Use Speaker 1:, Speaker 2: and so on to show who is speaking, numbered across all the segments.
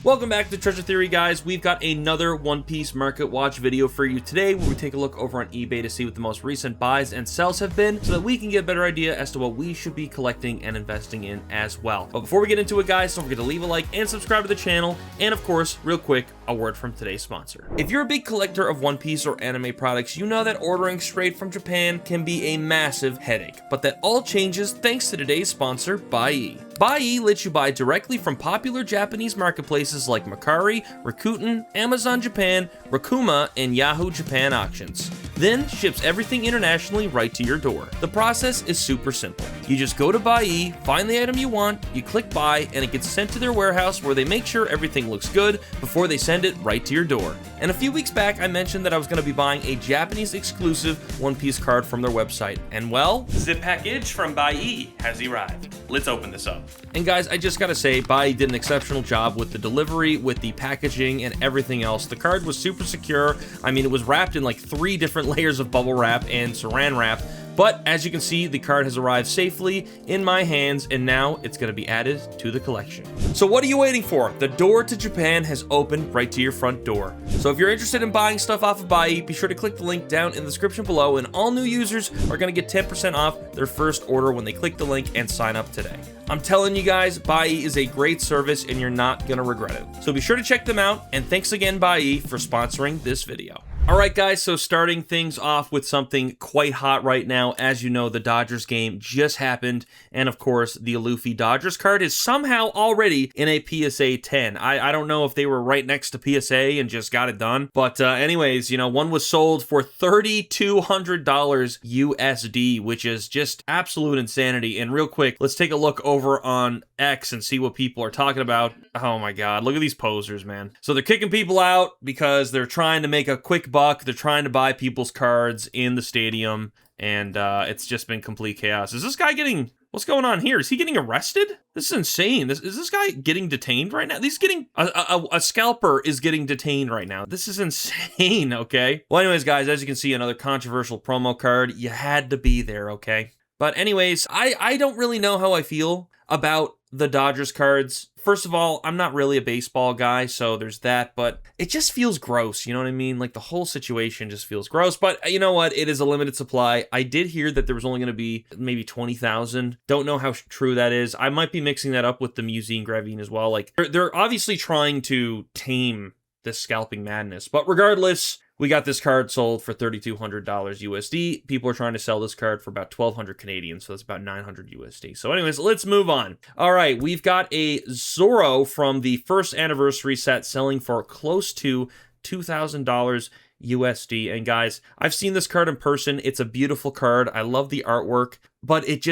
Speaker 1: Welcome back to Treasure Theory, guys. We've got another One Piece Market Watch video for you today, where we take a look over on eBay to see what the most recent buys and sells have been, so that we can get a better idea as to what we should be collecting and investing in as well. But before we get into it, guys, don't forget to leave a like and subscribe to the channel, and of course, real quick, a word from today's sponsor. If you're a big collector of One Piece or anime products, you know that ordering straight from Japan can be a massive headache, but that all changes thanks to today's sponsor, BUYEE. BUYEE lets you buy directly from popular Japanese marketplaces like Mercari, Rakuten, Amazon Japan, Rakuma, and Yahoo Japan auctions. Then ships everything internationally right to your door. The process is super simple. You just go to BUYEE, find the item you want, you click buy, and it gets sent to their warehouse where they make sure everything looks good before they send it right to your door. And a few weeks back, I mentioned that I was going to be buying a Japanese exclusive One Piece card from their website. And well, the package from BUYEE has arrived. Let's open this up. And guys, I just gotta say, BUYEE did an exceptional job with the delivery, with the packaging, and everything else. The card was super secure. I mean, it was wrapped in like 3 different layers of bubble wrap and saran wrap. But as you can see, the card has arrived safely in my hands, and now it's going to be added to the collection. So what are you waiting for? The door to Japan has opened right to your front door. So if you're interested in buying stuff off of BUYEE, be sure to click the link down in the description below, and all new users are going to get 10% off their first order when they click the link and sign up today. I'm telling you guys, BUYEE is a great service and you're not going to regret it. So be sure to check them out, and thanks again, BUYEE, for sponsoring this video. Alright guys, so starting things off with something quite hot right now. As you know, the Dodgers game just happened, and of course, the Luffy Dodgers card is somehow already in a PSA 10. I don't know if they were right next to PSA and just got it done, but anyways, you know, one was sold for $3,200 USD, which is just absolute insanity. And real quick, let's take a look over on X and see what people are talking about. Oh my god, look at these posers, man. So they're kicking people out because they're trying to make a quick buck. They're trying to buy people's cards in the stadium, and it's just been complete chaos. Is this guy getting... What's going on here? Is he getting arrested? This is insane. Is this guy getting detained right now? He's getting... A scalper is getting detained right now. This is insane, okay? Well, anyways, guys, as you can see, another controversial promo card. You had to be there, okay? But anyways, I don't really know how I feel about the Dodgers cards. First of all, I'm not really a baseball guy, so there's that, but it just feels gross, you know what I mean? Like, the whole situation just feels gross, but you know what? It is a limited supply. I did hear that there was only going to be maybe 20,000. Don't know how true that is. I might be mixing that up with the Museum Gravine as well. Like, they're obviously trying to tame this scalping madness, but regardless, we got this card sold for $3,200 USD. People are trying to sell this card for about 1,200 Canadian, so that's about 900 USD. So anyways, let's move on. All right, we've got a Zoro from the first anniversary set selling for close to $2,000 USD. And guys, I've seen this card in person. It's a beautiful card. I love the artwork, but it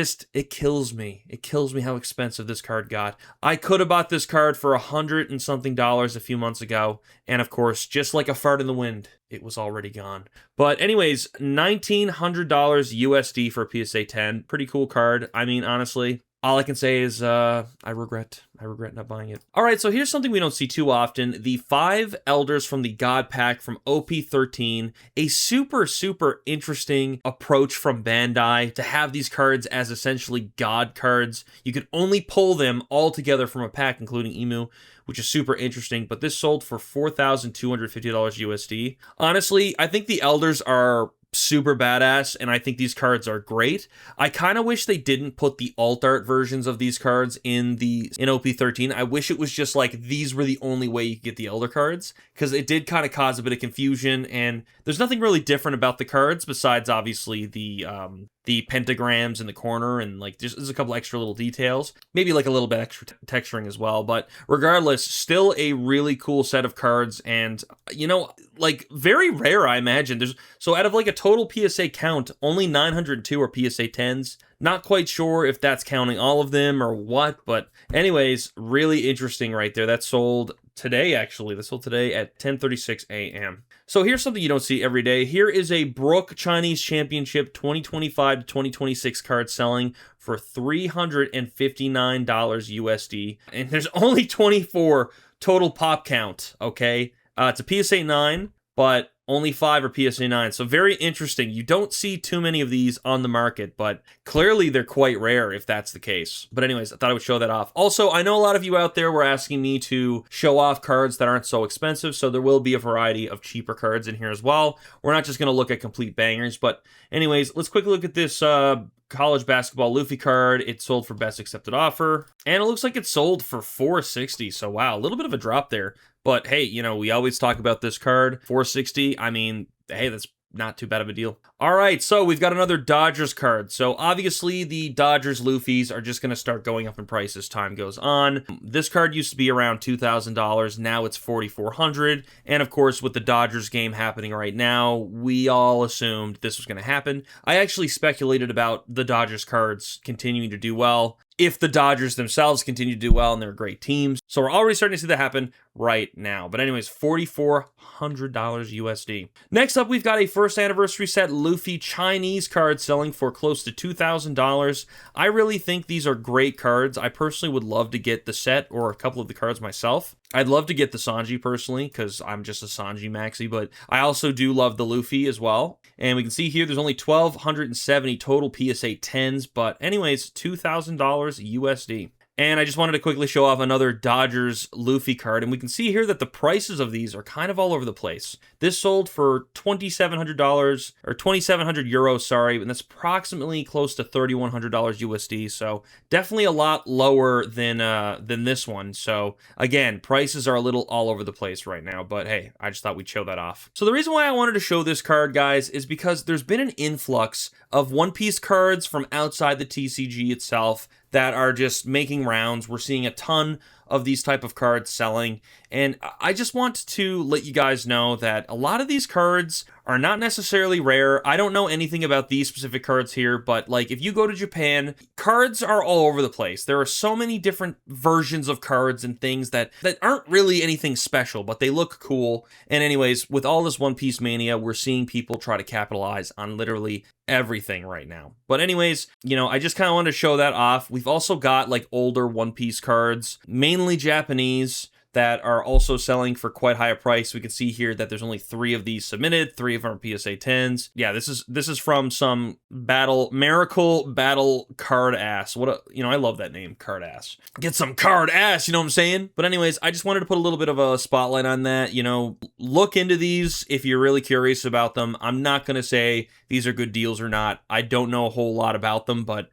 Speaker 1: kills me. It kills me how expensive this card got. I could have bought this card for $100 and something a few months ago. And of course, just like a fart in the wind, it was already gone. But anyways, $1,900 USD for a PSA 10. Pretty cool card. I mean, honestly, all I can say is I regret not buying it. All right, so here's something we don't see too often. The 5 Elders from the God Pack from OP13. A super, super interesting approach from Bandai to have these cards as essentially God cards. You could only pull them all together from a pack, including Emu, which is super interesting, but this sold for $4,250 USD. Honestly, I think the Elders are super badass, and I think these cards are great. I kind of wish they didn't put the alt art versions of these cards in OP13. I wish it was just like these were the only way you could get the Elder cards, because it did kind of cause a bit of confusion, and there's nothing really different about the cards besides obviously the pentagrams in the corner, and like there's a couple extra little details, maybe like a little bit extra texturing as well. But regardless, still a really cool set of cards, and you know, like very rare, I imagine. So out of like a total PSA count, only 902 are PSA 10s. Not quite sure if that's counting all of them or what, but anyways, really interesting right there. That sold today, actually. That sold today at 10:36 a.m. So here's something you don't see every day. Here is a Brook Chinese Championship 2025 to 2026 card selling for $359 USD. And there's only 24 total pop count, okay? It's a PSA 9, but only 5 are PSA 9. So very interesting. You don't see too many of these on the market, but clearly they're quite rare if that's the case. But anyways, I thought I would show that off. Also, I know a lot of you out there were asking me to show off cards that aren't so expensive, so there will be a variety of cheaper cards in here as well. We're not just going to look at complete bangers, but anyways, let's quickly look at this college basketball Luffy card. It sold for best accepted offer, and it looks like it sold for $460. So wow, a little bit of a drop there. But hey, you know, we always talk about this card, $460. I mean, hey, that's not too bad of a deal. All right, so we've got another Dodgers card. So obviously the Dodgers Luffys are just going to start going up in price as time goes on. This card used to be around $2,000. Now it's $4,400. And of course, with the Dodgers game happening right now, we all assumed this was going to happen. I actually speculated about the Dodgers cards continuing to do well if the Dodgers themselves continue to do well and they're great teams. So we're already starting to see that happen right now. But anyways, $4,400 USD. Next up, we've got a first anniversary set Luffy Chinese card selling for close to $2,000. I really think these are great cards. I personally would love to get the set or a couple of the cards myself. I'd love to get the Sanji personally because I'm just a Sanji maxi, but I also do love the Luffy as well. And we can see here there's only 1,270 total PSA 10s, but anyways, $2,000 USD. And I just wanted to quickly show off another Dodgers Luffy card, and we can see here that the prices of these are kind of all over the place. This sold for $2,700, or 2,700 euros, sorry, and that's approximately close to $3,100 USD, so definitely a lot lower than this one. So again, prices are a little all over the place right now, but hey, I just thought we'd show that off. So the reason why I wanted to show this card, guys, is because there's been an influx of One Piece cards from outside the TCG itself that are just making rounds. We're seeing a ton of these type of cards selling, and I just want to let you guys know that a lot of these cards are not necessarily rare. I don't know anything about these specific cards here, but like if you go to Japan, cards are all over the place. There are so many different versions of cards and things that aren't really anything special, but they look cool. And anyways, with all this One Piece mania, we're seeing people try to capitalize on literally everything right now. But anyways, you know, I just kind of wanted to show that off. We've also got like older One Piece cards, mainly Japanese, that are also selling for quite high a price. We can see here that there's only 3 of these submitted, 3 of them are PSA 10s. Yeah, this is from some Miracle Battle Card Ass. I love that name, Card Ass. Get some card ass, you know what I'm saying? But anyways, I just wanted to put a little bit of a spotlight on that. You know, look into these if you're really curious about them. I'm not going to say these are good deals or not. I don't know a whole lot about them, but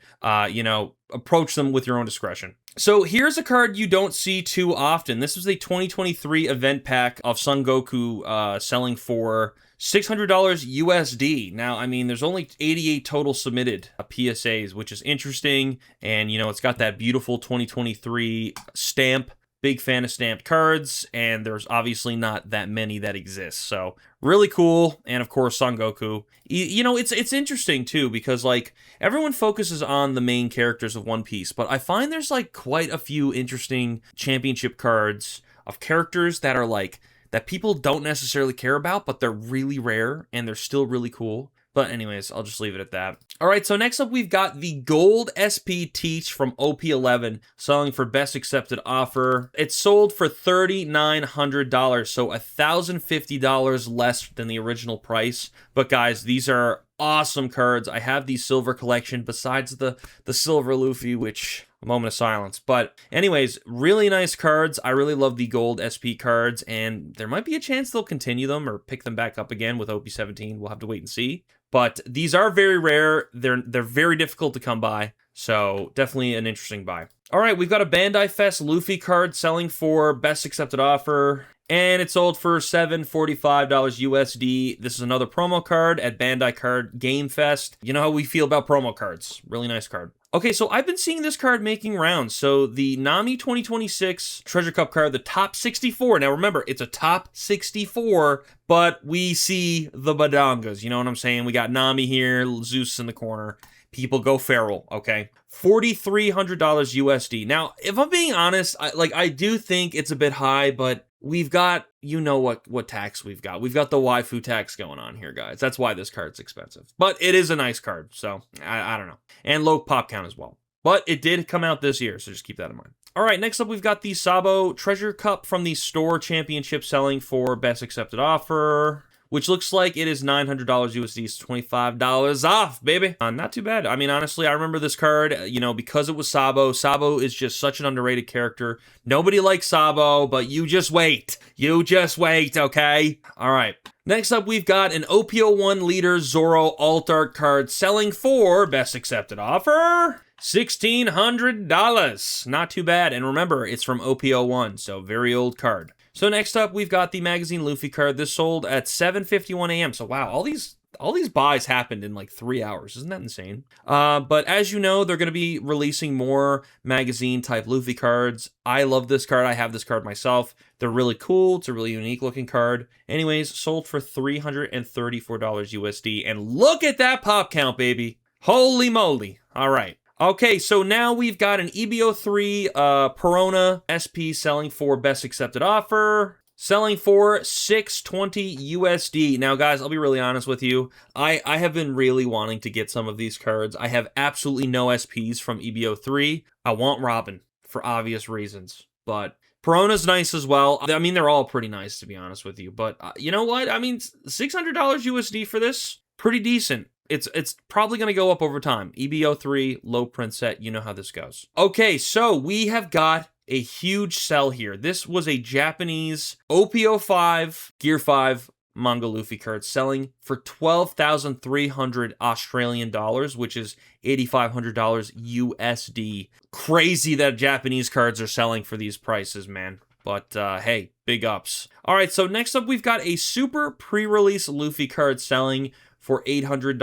Speaker 1: you know, approach them with your own discretion. So here's a card you don't see too often. This is a 2023 event pack of Son Goku selling for $600 USD. Now, I mean, there's only 88 total submitted PSAs, which is interesting. And, you know, it's got that beautiful 2023 stamp. Big fan of stamped cards, and there's obviously not that many that exist. So really cool. And of course, Son Goku. You know, it's interesting too, because like everyone focuses on the main characters of One Piece, but I find there's like quite a few interesting championship cards of characters that are like that people don't necessarily care about, but they're really rare and they're still really cool. But anyways, I'll just leave it at that. All right, so next up, we've got the Gold SP Teach from OP11 selling for best accepted offer. It sold for $3,900, so $1,050 less than the original price. But guys, these are awesome cards. I have the silver collection besides the silver Luffy, which a moment of silence. But anyways, really nice cards. I really love the gold SP cards, and there might be a chance they'll continue them or pick them back up again with OP17. We'll have to wait and see. But these are very rare. They're very difficult to come by, so definitely an interesting buy. All right, we've got a Bandai Fest Luffy card selling for best accepted offer, and it sold for $745 USD. This is another promo card at Bandai Card Game Fest. You know how we feel about promo cards. Really nice card. Okay, so I've been seeing this card making rounds. So the Nami 2026 Treasure Cup card, the top 64. Now remember, it's a top 64, but we see the badangas. You know what I'm saying? We got Nami here, Zeus in the corner. People go feral, okay? $4,300 USD. Now, if I'm being honest, I do think it's a bit high, but we've got, you know what tax we've got. We've got the waifu tax going on here, guys. That's why this card's expensive. But it is a nice card, so I don't know. And low pop count as well. But it did come out this year, so just keep that in mind. All right, next up, we've got the Sabo Treasure Cup from the Store Championship selling for best accepted offer. which looks like it is $900 USD, so $25 off, baby. Not too bad. I mean, honestly, I remember this card, you know, because it was Sabo. Sabo is just such an underrated character. Nobody likes Sabo, but you just wait. You just wait, okay? All right. Next up, we've got an OP01 Leader Zoro Alt Art card selling for best accepted offer, $1,600. Not too bad. And remember, it's from OP01, so very old card. So next up, we've got the Magazine Luffy card. This sold at 7:51 a.m. So wow, all these buys happened in like 3 hours. Isn't that insane? But as you know, they're going to be releasing more magazine type Luffy cards. I love this card. I have this card myself. They're really cool. It's a really unique looking card. Anyways, sold for $334 USD. And look at that pop count, baby. Holy moly. All right. Okay, so now we've got an EBO3 Perona SP selling for best accepted offer, selling for $620 USD. Now, guys, I'll be really honest with you. I have been really wanting to get some of these cards. I have absolutely no SPs from EBO3. I want Robin for obvious reasons, but Perona's nice as well. I mean, they're all pretty nice, to be honest with you, but you know what? I mean, $600 USD for this, pretty decent. It's probably going to go up over time. EBO3, low print set, you know how this goes. Okay, so we have got a huge sell here. This was a Japanese OP05 Gear 5 manga Luffy card selling for 12,300 Australian dollars, which is $8,500 USD. Crazy that Japanese cards are selling for these prices, man. But hey, big ups. All right, so next up we've got a super pre-release Luffy card selling for $800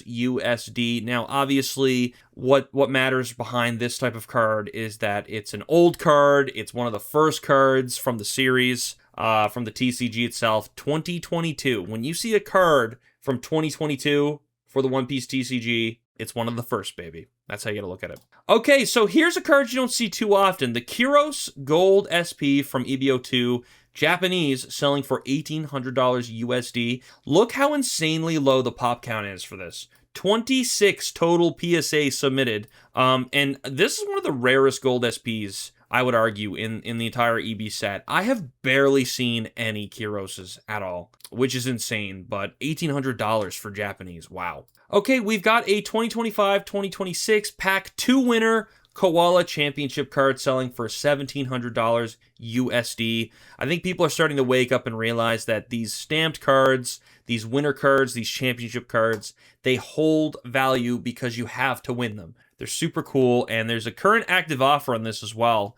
Speaker 1: USD. Now, obviously, what matters behind this type of card is that it's an old card. It's one of the first cards from the series, from the TCG itself, 2022. When you see a card from 2022 for the One Piece TCG, it's one of the first, baby. That's how you gotta look at it. Okay, so here's a card you don't see too often. The Kyros Gold SP from EBO2. Japanese, selling for $1,800 USD. Look how insanely low the pop count is for this. 26 total PSA submitted. And this is one of the rarest gold SPs, I would argue, in the entire EB set. I have barely seen any Kyroses at all, which is insane, but $1,800 for Japanese. Wow. Okay, we've got a 2025-2026 Pack 2 winner Koala Championship card selling for $1,700 USD. I think people are starting to wake up and realize that these stamped cards, these winner cards, these championship cards, they hold value because you have to win them. They're super cool, and there's a current active offer on this as well,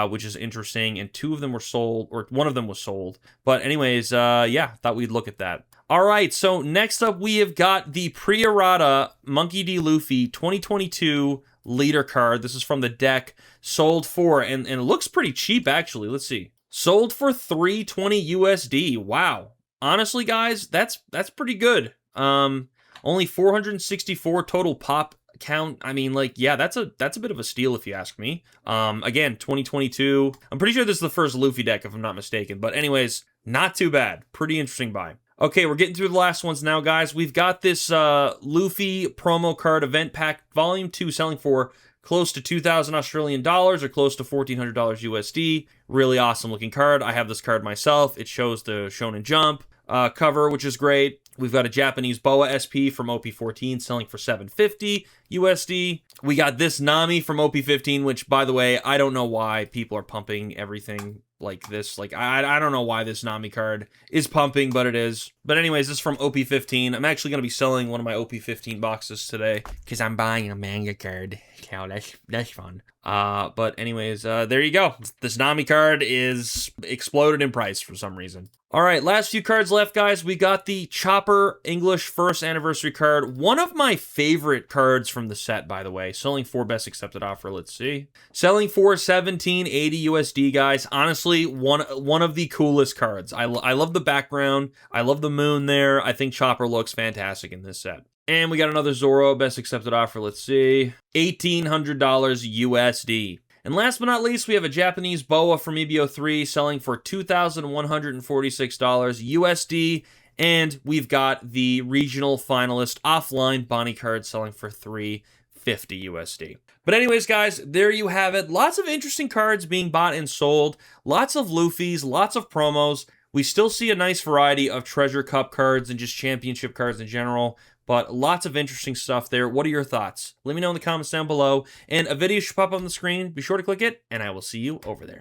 Speaker 1: which is interesting, and two of them were sold, or one of them was sold. But anyways, yeah, thought we'd look at that. All right, so next up we have got the Pre-Errata Monkey D. Luffy 2022 Leader card. This is from the deck, sold for, and it looks pretty cheap actually. Let's see. Sold for $320 USD. Wow. Honestly, guys, that's pretty good. Only 464 total pop count. I mean, like, yeah, that's a bit of a steal if you ask me. Again, 2022. I'm pretty sure this is the first Luffy deck if I'm not mistaken. But anyways, not too bad. Pretty interesting buy. Okay, we're getting through the last ones now, guys. We've got this Luffy promo card event pack volume 2 selling for close to 2,000 Australian dollars or close to $1,400 USD. Really awesome looking card. I have this card myself. It shows the Shonen Jump cover, which is great. We've got a Japanese Boa SP from OP14 selling for $750 USD. We got this Nami from OP15, which, by the way, I don't know why people are pumping everything like this. Like, I don't know why this Nami card is pumping, but it is. But anyways, this is from OP15. I'm actually going to be selling one of my OP15 boxes today because I'm buying a manga card. So that's fun. But anyways, there you go. This Nami card is exploded in price for some reason. All right, last few cards left, guys. We got the Chopper English first anniversary card. One of my favorite cards from the set, by the way. Selling for best accepted offer. Let's see. Selling for $1,780 USD, guys. Honestly, one of the coolest cards. I love the background. I love the moon there. I think Chopper looks fantastic in this set. And we got another Zoro best accepted offer. Let's see. $1,800 USD. And last but not least, we have a Japanese Boa from EBO3 selling for $2,146 USD. And we've got the regional finalist offline Bonnie card selling for $350 USD. But anyways, guys, there you have it. Lots of interesting cards being bought and sold. Lots of Luffys, lots of promos. We still see a nice variety of Treasure Cup cards and just championship cards in general, but lots of interesting stuff there. What are your thoughts? Let me know in the comments down below, and a video should pop up on the screen. Be sure to click it, and I will see you over there.